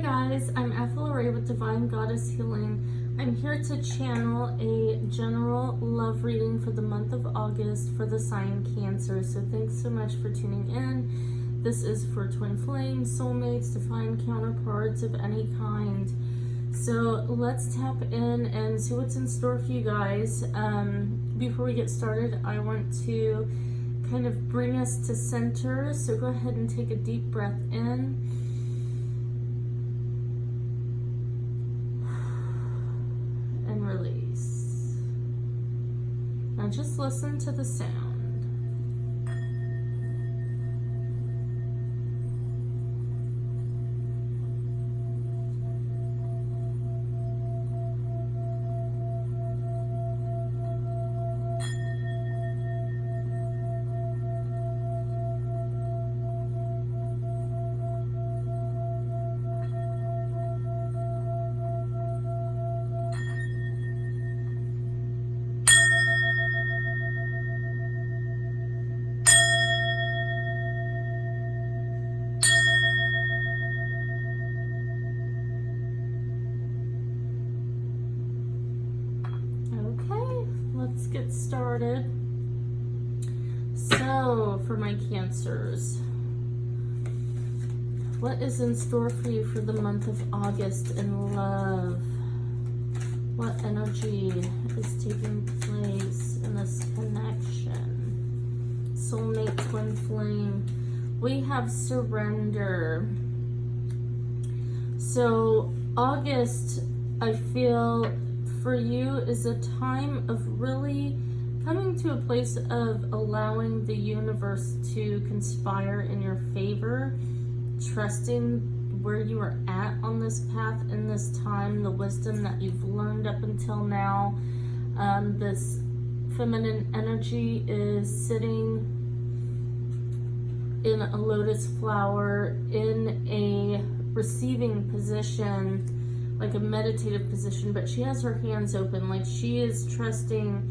guys, I'm Ethel Ray with Divine Goddess Healing. I'm here to channel a general love reading for the month of August for the sign Cancer. So thanks so much for tuning in. This is for twin flame, soulmates, divine counterparts of any kind. So let's tap in and see what's in store for you guys. Before we get started, I want to kind of bring us to center. So go ahead and take a deep breath in. And release. Now just listen to the sound. Let's get started. So, for my Cancers, what is in store for you for the month of August in love? What energy is taking place in this connection? Soulmate, twin flame. We have surrender. So, August, I feel for you is a time of really coming to a place of allowing the universe to conspire in your favor, trusting where you are at on this path in this time, the wisdom that you've learned up until now. This feminine energy is sitting in a lotus flower in a receiving position, like a meditative position, but she has her hands open, like she is trusting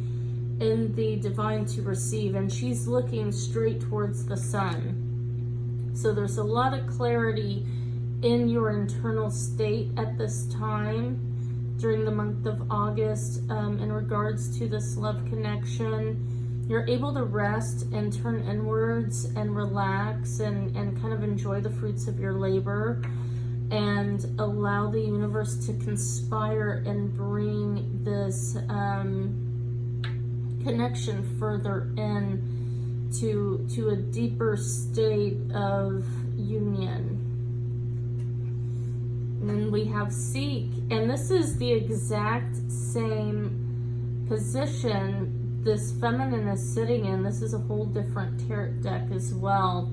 in the divine to receive, and she's looking straight towards the sun. So there's a lot of clarity in your internal state at this time during the month of August in regards to this love connection. You're able to rest and turn inwards and relax and kind of enjoy the fruits of your labor, and allow the universe to conspire and bring this connection further in to a deeper state of union. And then we have Seek, and this is the exact same position this feminine is sitting in. This is a whole different tarot deck as well.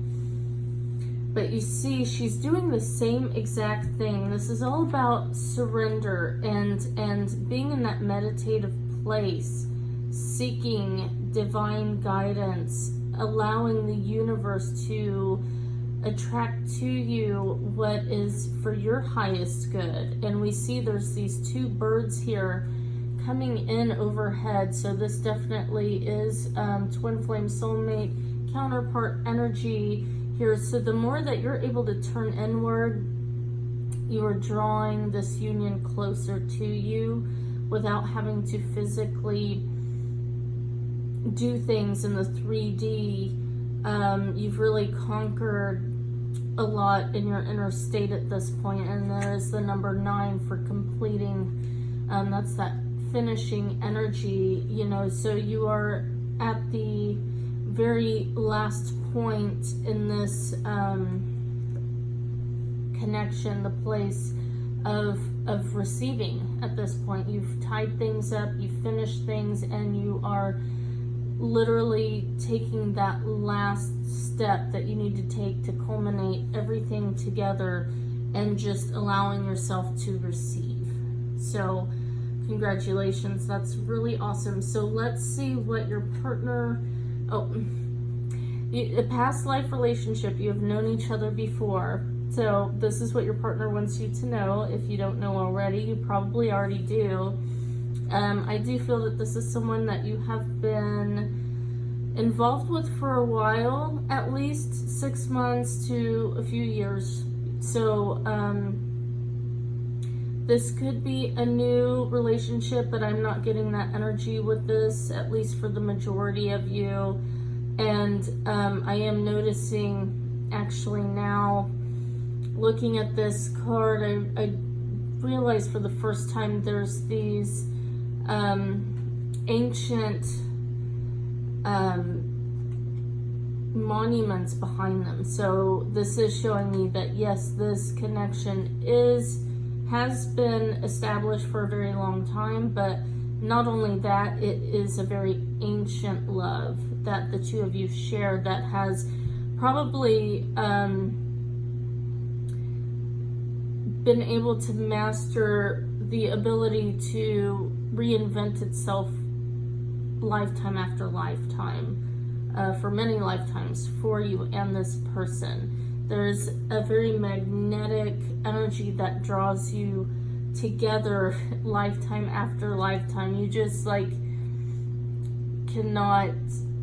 But you see, she's doing the same exact thing. This is all about surrender and being in that meditative place, seeking divine guidance, allowing the universe to attract to you what is for your highest good. And we see there's these two birds here coming in overhead. So this definitely is twin flame soulmate counterpart energy here. So the more that you're able to turn inward, you are drawing this union closer to you without having to physically do things in the 3D. You've really conquered a lot in your inner state at this point, and there is the number 9 for completing. That's that finishing energy, you know. So you are at the very last point in this connection, the place of receiving at this point. You've tied things up, you've finished things, and you are literally taking that last step that you need to take to culminate everything together and just allowing yourself to receive. So congratulations, that's really awesome. So let's see what your partner, a past life relationship, you have known each other before. So this is what your partner wants you to know. If you don't know already, you probably already do. I do feel that this is someone that you have been involved with for a while, at least 6 months to a few years. So This could be a new relationship, but I'm not getting that energy with this, at least for the majority of you. And I am noticing, actually now, looking at this card, I realized for the first time there's these ancient monuments behind them. So this is showing me that yes, this connection has been established for a very long time, but not only that, it is a very ancient love that the two of you share that has probably been able to master the ability to reinvent itself lifetime after lifetime, for many lifetimes for you and this person. There's a very magnetic energy that draws you together lifetime after lifetime. You just like cannot,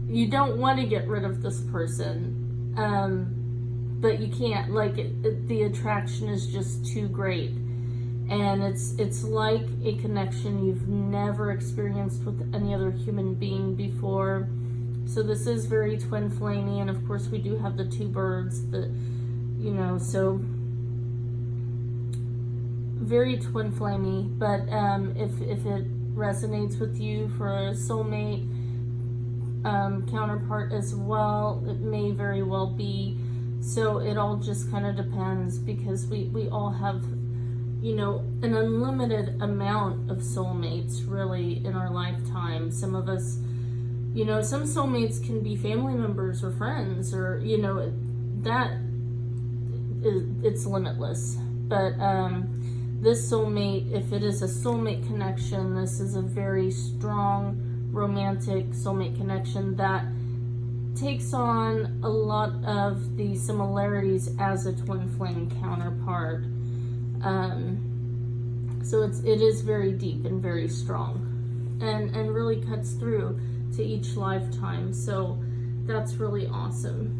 you don't want to get rid of this person, but you can't, like the attraction is just too great. And it's like a connection you've never experienced with any other human being before. So this is very twin flamey, and of course we do have the two birds, so very twin flamey. But if it resonates with you for a soulmate counterpart as well, it may very well be. So it all just kind of depends, because we all have an unlimited amount of soulmates really in our lifetime. Some of us, some soulmates can be family members or friends, or it's limitless. But this soulmate, if it is a soulmate connection, this is a very strong romantic soulmate connection that takes on a lot of the similarities as a twin flame counterpart. So it is very deep and very strong, and really cuts through to each lifetime. So that's really awesome.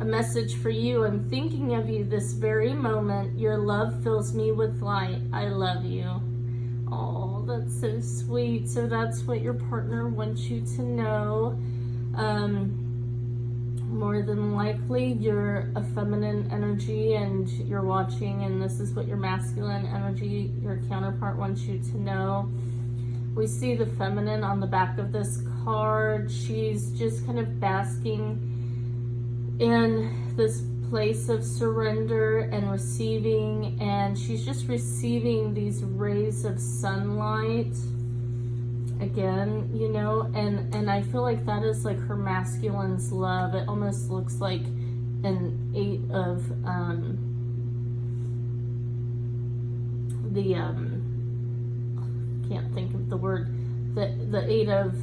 A message for you: I'm thinking of you this very moment. Your love fills me with light. I love you. Oh, that's so sweet. So that's what your partner wants you to know. More than likely you're a feminine energy and you're watching, and this is what your masculine energy, your counterpart, wants you to know. We see the feminine on the back of this card. She's just kind of basking in this place of surrender and receiving, and she's just receiving these rays of sunlight again, and I feel like that is like her masculine's love. It almost looks like an 8 of can't think of the word, the 8 of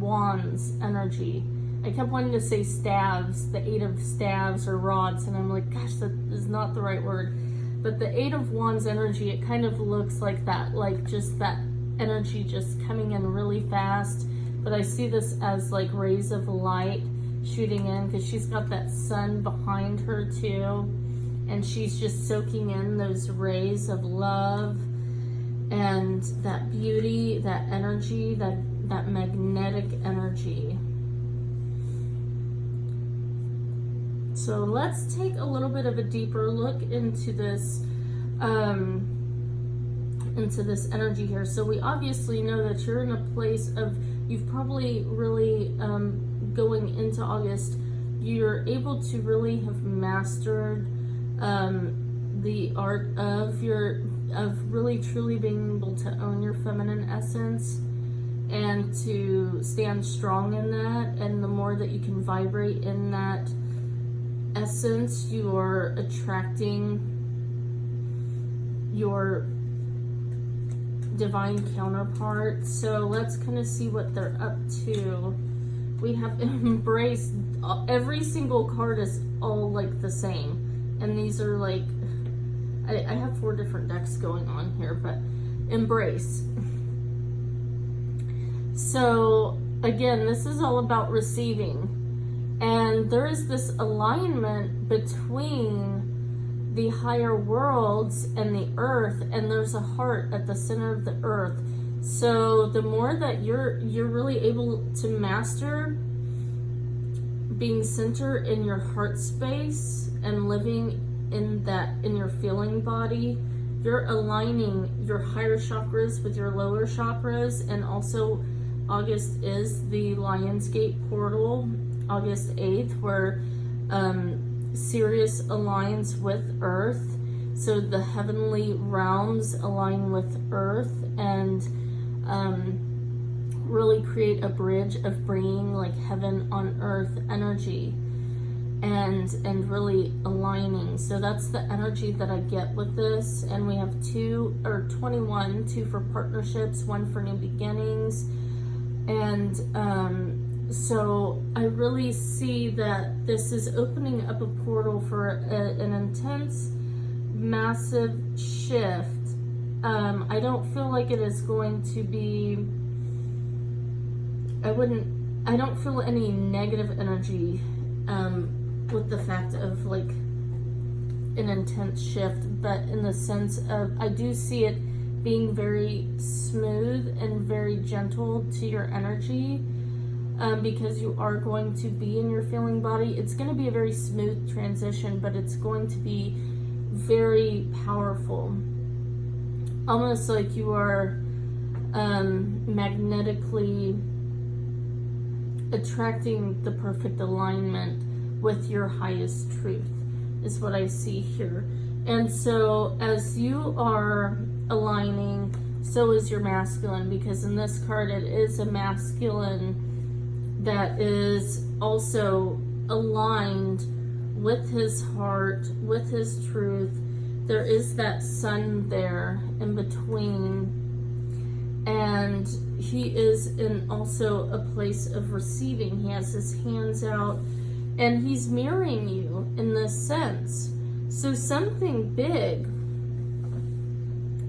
wands energy. I kept wanting to say staves, the 8 of staves or rods, and I'm like, gosh, that is not the right word. But the 8 of wands energy, it kind of looks like that, like just that energy just coming in really fast. But I see this as like rays of light shooting in, because she's got that sun behind her too, and she's just soaking in those rays of love and that beauty, that energy, that magnetic energy. So let's take a little bit of a deeper look into this energy here. So we obviously know that you're in a place of, you've probably really going into August, you're able to really have mastered the art of really truly being able to own your feminine essence and to stand strong in that. And the more that you can vibrate in that essence, you are attracting your divine counterpart. So let's kind of see what they're up to. We have embrace. Every single card is all like the same, and these are like, I have 4 different decks going on here, but embrace. So again, this is all about receiving, and there is this alignment between the higher worlds and the earth, and there's a heart at the center of the earth. So the more that you're really able to master being centered in your heart space and living in your feeling body, you're aligning your higher chakras with your lower chakras. And also August is the Lionsgate portal, August 8th, where Sirius aligns with Earth. So the heavenly realms align with Earth and really create a bridge of bringing like heaven on earth energy and really aligning. So that's the energy that I get with this. And we have 21, 2 for partnerships, 1 for new beginnings. And so I really see that this is opening up a portal for an intense, massive shift. I don't feel like it is going to be, I don't feel any negative energy with the fact of like an intense shift, but in the sense of, I do see it being very smooth and very gentle to your energy, because you are going to be in your feeling body. It's going to be a very smooth transition, but it's going to be very powerful. Almost like you are magnetically attracting the perfect alignment with your highest truth, is what I see here. And so as you are aligning, so is your masculine, because in this card it is a masculine that is also aligned with his heart, with his truth. There is that sun there in between, and he is in also a place of receiving. He has his hands out and he's mirroring you in this sense. So something big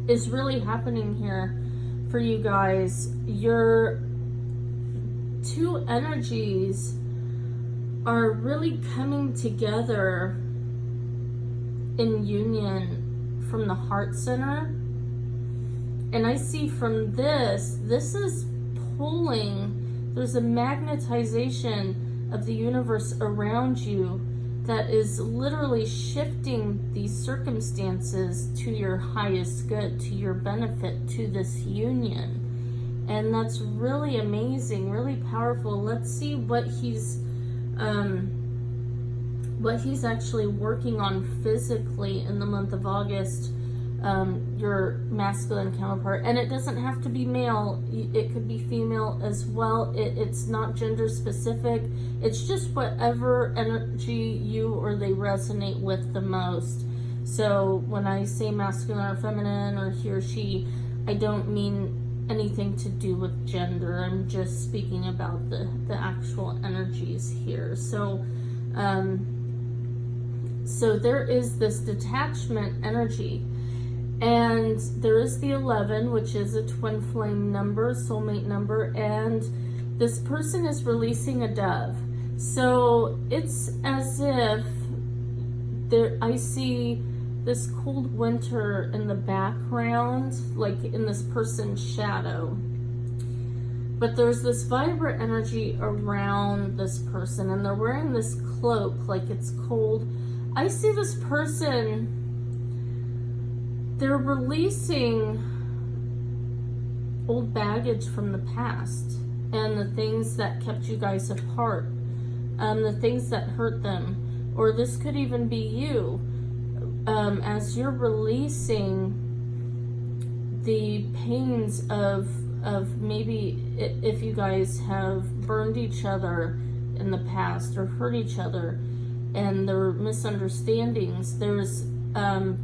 is really happening here for you guys. Your two energies are really coming together in union from the heart center. And I see from this is pulling, there's a magnetization of the universe around you that is literally shifting these circumstances to your highest good, to your benefit, to this union. And that's really amazing, really powerful. Let's see what he's actually working on physically in the month of August, your masculine counterpart. And it doesn't have to be male, it could be female as well. It's not gender specific. It's just whatever energy you or they resonate with the most. So when I say masculine or feminine or he or she, I don't mean anything to do with gender. I'm just speaking about the actual energies here. So so there is this detachment energy, and there is the 11, which is a twin flame number, soulmate number, and this person is releasing a dove. So it's as if I see this cold winter in the background, like in this person's shadow. But there's this vibrant energy around this person, and they're wearing this cloak like it's cold. I see this person, they're releasing old baggage from the past and the things that kept you guys apart, the things that hurt them. Or this could even be you, as you're releasing the pains of maybe if you guys have burned each other in the past or hurt each other, and there were misunderstandings. There's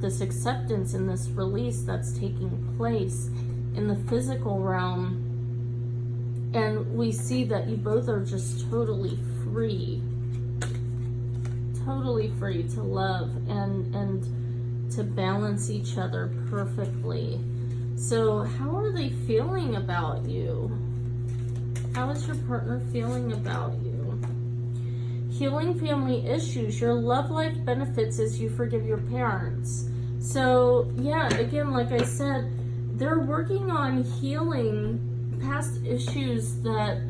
this acceptance and this release that's taking place in the physical realm. And we see that you both are just totally free to love and to balance each other perfectly. So how are they feeling about you? How is your partner feeling about you? healing family issues. Your love life benefits as you forgive your parents. So yeah, again, like I said, they're working on healing past issues that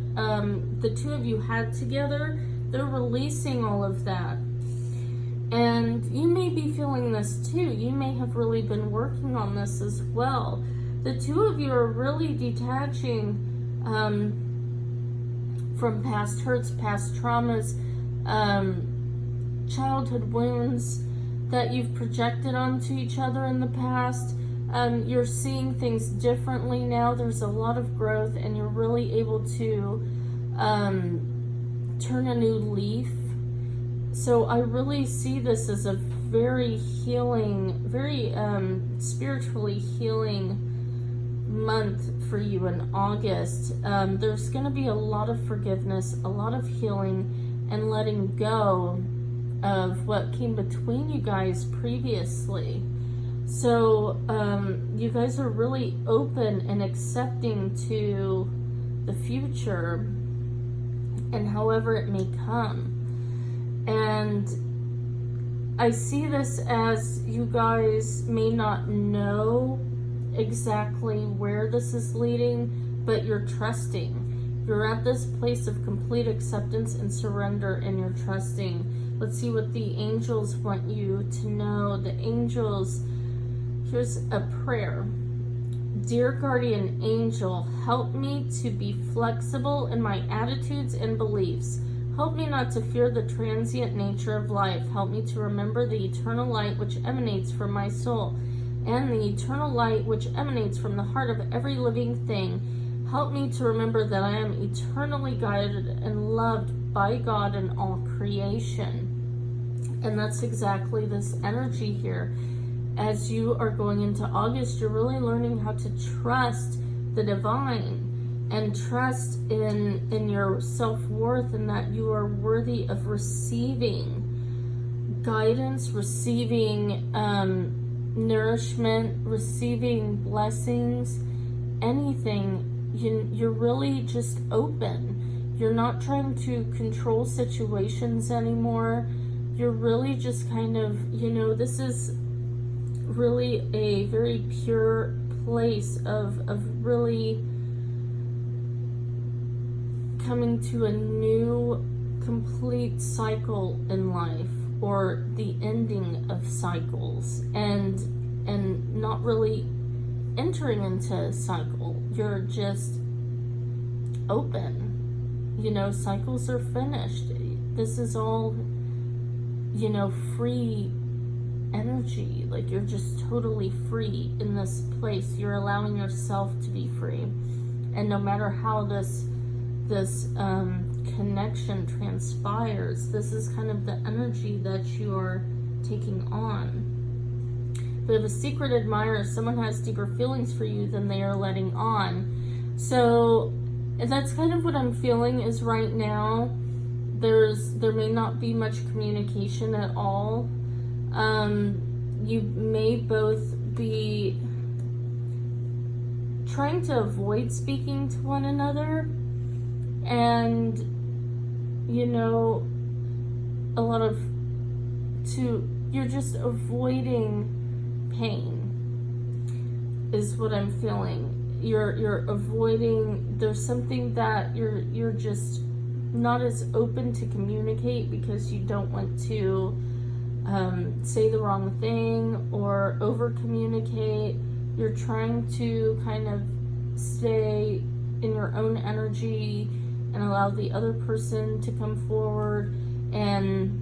the two of you had together. They're releasing all of that. And you may be feeling this too. You may have really been working on this as well. The two of you are really detaching from past hurts, past traumas, childhood wounds that you've projected onto each other in the past. You're seeing things differently now. There's a lot of growth, and you're really able to turn a new leaf. So I really see this as a very healing, very spiritually healing month for you in August. There's going to be a lot of forgiveness, a lot of healing, and letting go of what came between you guys previously. So you guys are really open and accepting to the future and however it may come. And I see this as you guys may not know exactly where this is leading, but you're trusting. You're at this place of complete acceptance and surrender, and you're trusting. Let's see what the angels want you to know. The angels, here's a prayer. Dear guardian angel, help me to be flexible in my attitudes and beliefs. Help me not to fear the transient nature of life. Help me to remember the eternal light which emanates from my soul, and the eternal light which emanates from the heart of every living thing. Help me to remember that I am eternally guided and loved by God and all creation. And that's exactly this energy here. As you are going into August, you're really learning how to trust the divine and trust in your self-worth, and that you are worthy of receiving guidance, receiving nourishment, receiving blessings, anything. You're really just open. You're not trying to control situations anymore. You're really just kind of, this is really a very pure place of really coming to a new complete cycle in life, or the ending of cycles, and not really entering into a cycle. You're just open. Cycles are finished. This is all, free energy. Like, you're just totally free in this place. You're allowing yourself to be free. And no matter how this connection transpires, this is kind of the energy that you're taking on. But if a secret admirer, someone has deeper feelings for you than they are letting on. So that's kind of what I'm feeling is right now. There may not be much communication at all. You may both be trying to avoid speaking to one another, and you're just avoiding pain is what I'm feeling. You're avoiding, there's something that you're just not as open to communicate because you don't want to say the wrong thing or over communicate. You're trying to kind of stay in your own energy and allow the other person to come forward, and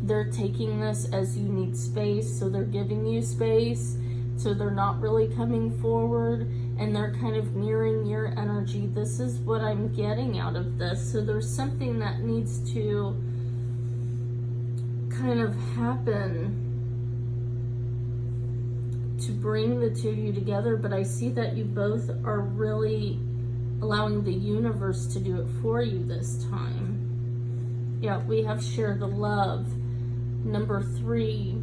they're taking this as you need space, so they're giving you space, so they're not really coming forward, and they're kind of mirroring your energy. This is what I'm getting out of this. So there's something that needs to kind of happen to bring the two of you together, but I see that you both are really allowing the universe to do it for you this time. Yeah, we have share the love, number 3.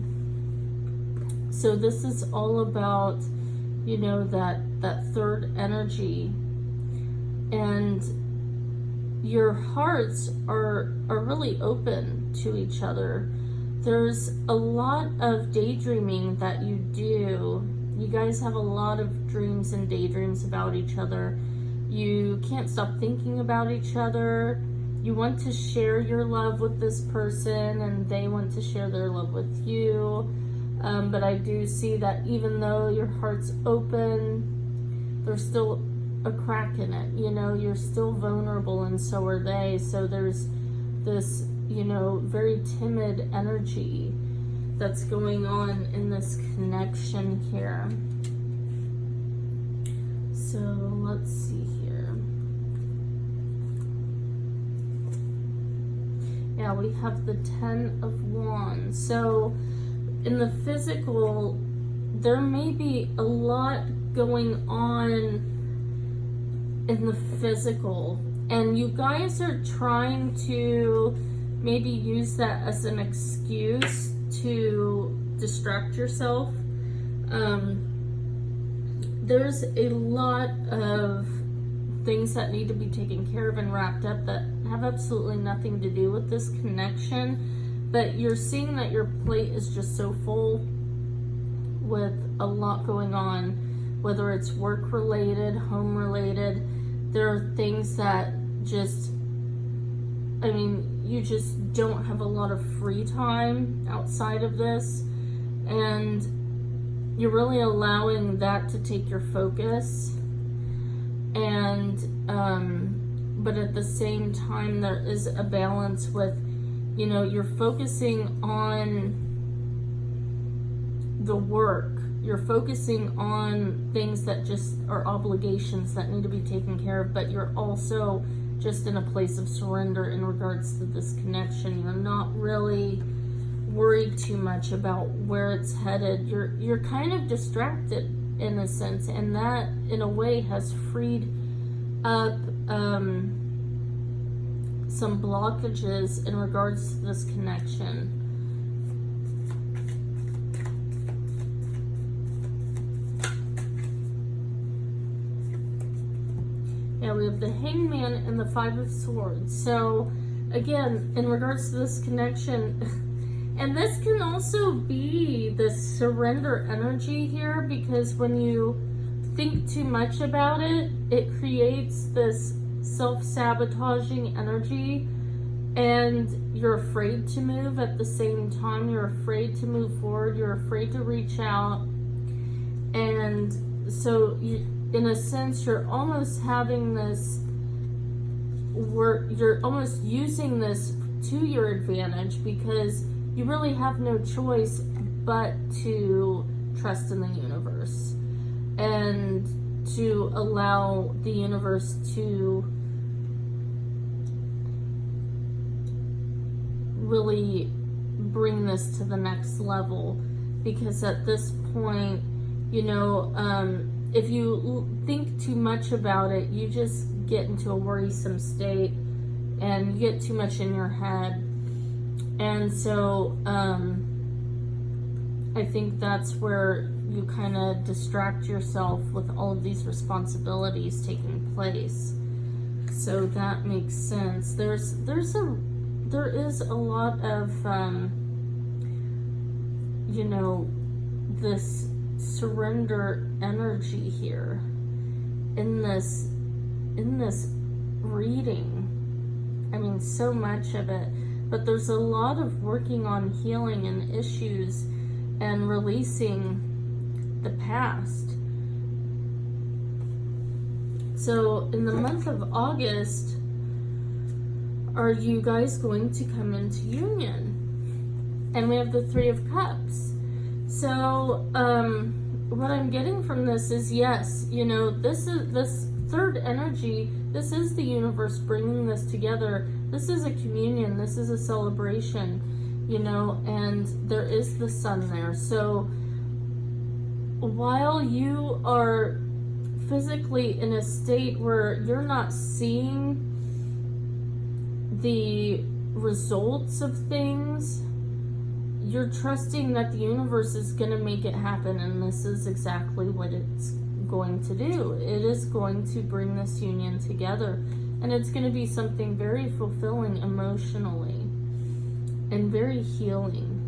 So this is all about, that third energy. And your hearts are really open to each other. There's a lot of daydreaming that you do. You guys have a lot of dreams and daydreams about each other. You can't stop thinking about each other. You want to share your love with this person, and they want to share their love with you. But I do see that even though your heart's open, there's still a crack in it. You know, you're still vulnerable, and so are they. So there's this, you know, very timid energy that's going on in this connection here. So let's see here. Yeah, we have the 10 of Wands. So in the physical, there may be a lot going on in the physical, and you guys are trying to maybe use that as an excuse to distract yourself. There's a lot of things that need to be taken care of and wrapped up that have absolutely nothing to do with this connection, but you're seeing that your plate is just so full with a lot going on, whether it's work related, home related. There are things that just, I mean, you just don't have a lot of free time outside of this, and you're really allowing that to take your focus. And but at the same time, there is a balance with, you know, you're focusing on the work, you're focusing on things that just are obligations that need to be taken care of, but you're also just in a place of surrender in regards to this connection. You're not really worried too much about where it's headed. You're kind of distracted in a sense, and that in a way has freed up some blockages in regards to this connection. Yeah, we have the Hangman and the 5 of Swords. So again, in regards to this connection, and this can also be the surrender energy here, because when you think too much about it, it creates this self-sabotaging energy, and you're afraid to move at the same time. You're afraid to move forward. You're afraid to reach out. And so you, in a sense, you're almost having this work, you're almost using this to your advantage, because you really have no choice but to trust in the universe and to allow the universe to really bring this to the next level. Because at this point, you know, if you think too much about it, you just get into a worrisome state and you get too much in your head. And so I think that's where you kind of distract yourself with all of these responsibilities taking place. So that makes sense. There is a lot of you know, this surrender energy here in this reading. I mean, so much of it, but there's a lot of working on healing and issues and releasing the past. So in the month of August, are you guys going to come into union? And we have the 3 of Cups. So what I'm getting from this is, yes, you know, this third energy, this is the universe bringing this together. This is a communion. This is a celebration, you know, and there is the sun there. So while you are physically in a state where you're not seeing the results of things, you're trusting that the universe is going to make it happen, and this is exactly what it's going to do. It is going to bring this union together. And it's going to be something very fulfilling emotionally and very healing.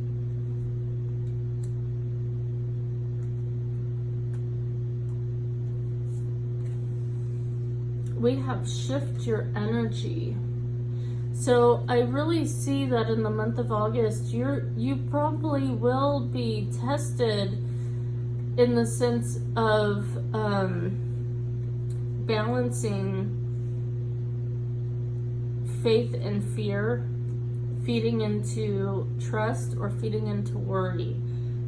We have shift your energy. So I really see that in the month of August, you probably will be tested in the sense of balancing faith and fear, feeding into trust or feeding into worry,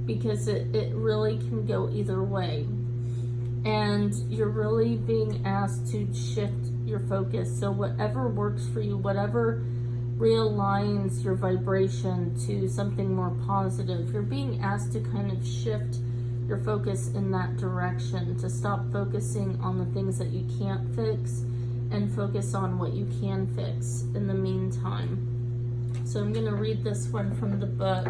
because it really can go either way. And you're really being asked to shift your focus. So whatever works for you, whatever realigns your vibration to something more positive, you're being asked to kind of shift your focus in that direction, to stop focusing on the things that you can't fix and focus on what you can fix in the meantime. So I'm going to read this one from the book.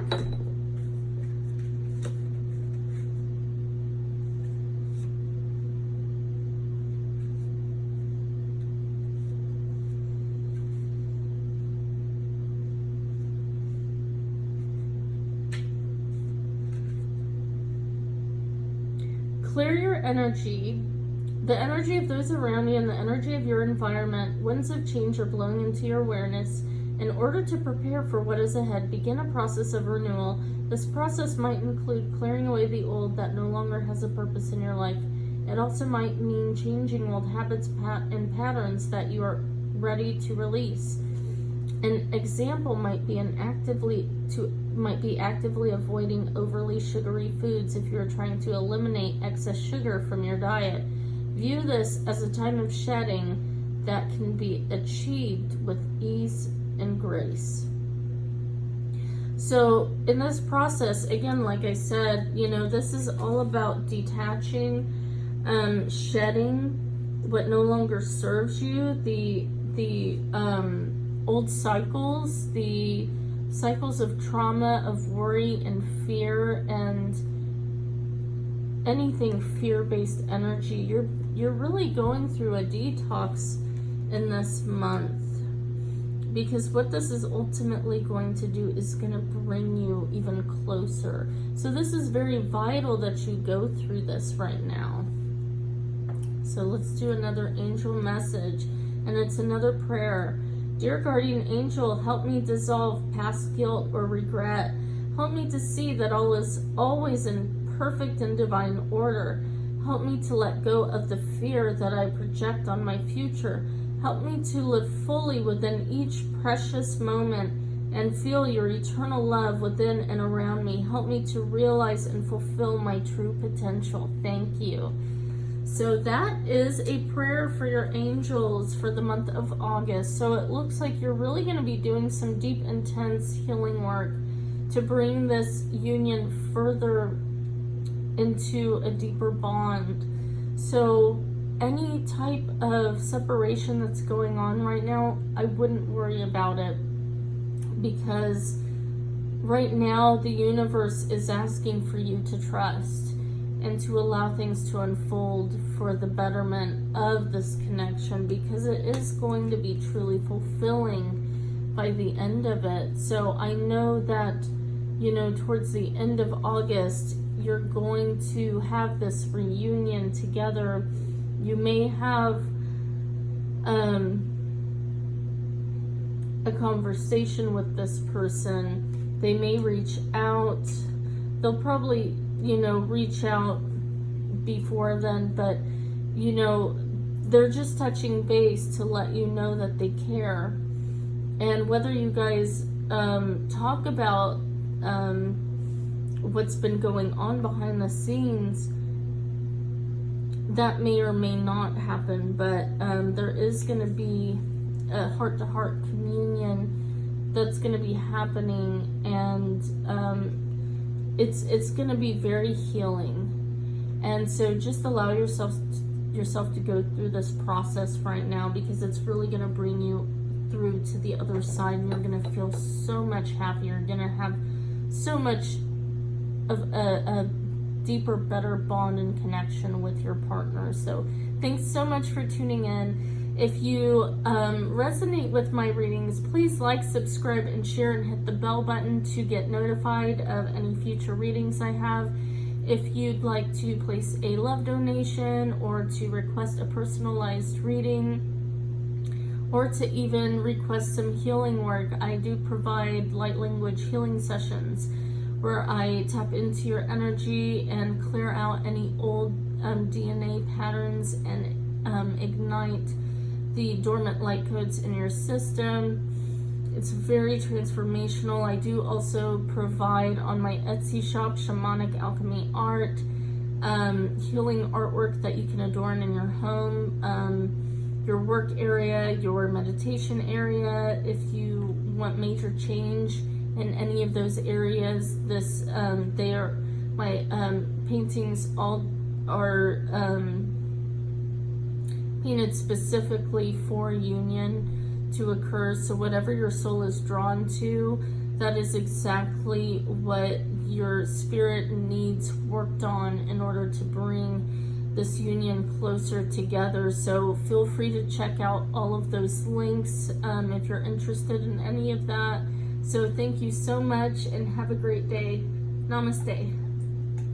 Clear your energy, the energy of those around you and the energy of your environment. Winds of change are blowing into your awareness. In order to prepare for what is ahead, begin a process of renewal. This process might include clearing away the old that no longer has a purpose in your life. It also might mean changing old habits and patterns that you are ready to release. An example might be actively avoiding overly sugary foods if you are trying to eliminate excess sugar from your diet. View this as a time of shedding that can be achieved with ease and grace. So in this process, again, like I said, this is all about detaching, shedding what no longer serves you, the old cycles, the cycles of trauma, of worry and fear, and anything fear-based energy. You're really going through a detox in this month, because what this is ultimately going to do is going to bring you even closer. So this is very vital that you go through this right now. So let's do another angel message, and it's another prayer. Dear guardian angel, help me dissolve past guilt or regret. Help me to see that all is always in perfect and divine order. Help me to let go of the fear that I project on my future. Help me to live fully within each precious moment and feel your eternal love within and around me. Help me to realize and fulfill my true potential. Thank you. So that is a prayer for your angels for the month of August. So it looks like you're really going to be doing some deep, intense healing work to bring this union further into a deeper bond. So any type of separation that's going on right now, I wouldn't worry about it, because right now the universe is asking for you to trust and to allow things to unfold for the betterment of this connection, because it is going to be truly fulfilling by the end of it. So I know that, towards the end of August, you're going to have this reunion together. You may have a conversation with this person. They may reach out. They'll probably reach out before then, but they're just touching base to let you know that they care. And whether you guys talk about what's been going on behind the scenes, that may or may not happen, but there is going to be a heart-to-heart communion that's going to be happening, and it's going to be very healing. And so just allow yourself to go through this process right now, because it's really going to bring you through to the other side, and you're going to feel so much happier. You're going to have so much of a deeper, better bond and connection with your partner. So thanks so much for tuning in. If you resonate with my readings, please like, subscribe, and share, and hit the bell button to get notified of any future readings I have. If you'd like to place a love donation, or to request a personalized reading, or to even request some healing work, I do provide light language healing sessions where I tap into your energy and clear out any old DNA patterns and ignite the dormant light codes in your system. It's very transformational. I do also provide on my Etsy shop shamanic alchemy art, healing artwork that you can adorn in your home, your work area, your meditation area. If you want major change in any of those areas, they are my paintings all are painted specifically for union to occur. So whatever your soul is drawn to, that is exactly what your spirit needs worked on in order to bring this union closer together. So feel free to check out all of those links if you're interested in any of that. So thank you so much, and have a great day. Namaste.